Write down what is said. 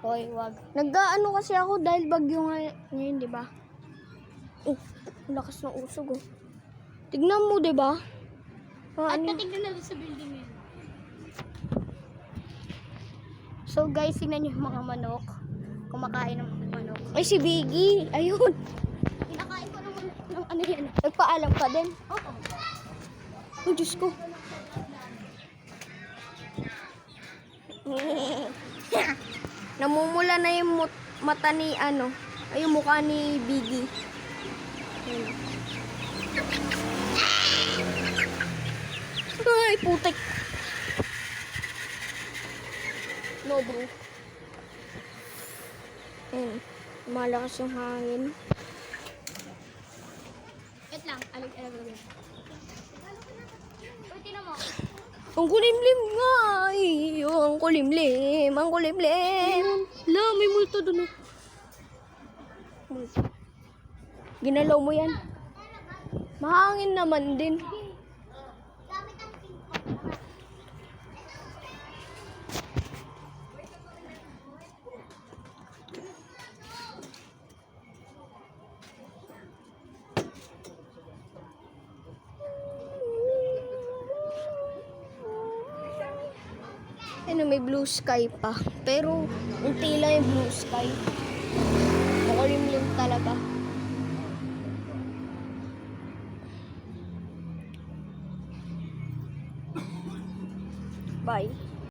Hoy, wag. Nag-ano kasi ako dahil bagyo ngayon, di ba? Oh, ang lakas ng usog, oh. Tignan mo, di ba? At patignan natin sa building ngayon. So, guys, tingnan niyo yung mga manok. Kumakain ng manok. Ay, si Biggie. Ayun. Pinakain ko ng ano yan. Nagpaalam ka din. Oo. Oh, Diyos ko. Namumula na yung mata ni ano. Ay, yung mukha ni Biggie. Ayun. Ay, putik. No, bro. Ayun. Malakas yung hangin. Wait lang. Alag. Uy, tinan mo. Ang kulimlim nga. Ay, ang kulimlim. Ang kulimlim. La, may multo doon. Ginalaw mo yan. Mahangin naman din. Ano, may blue sky pa. Pero, unti lang yung blue sky. Makulimlim talaga. Bye.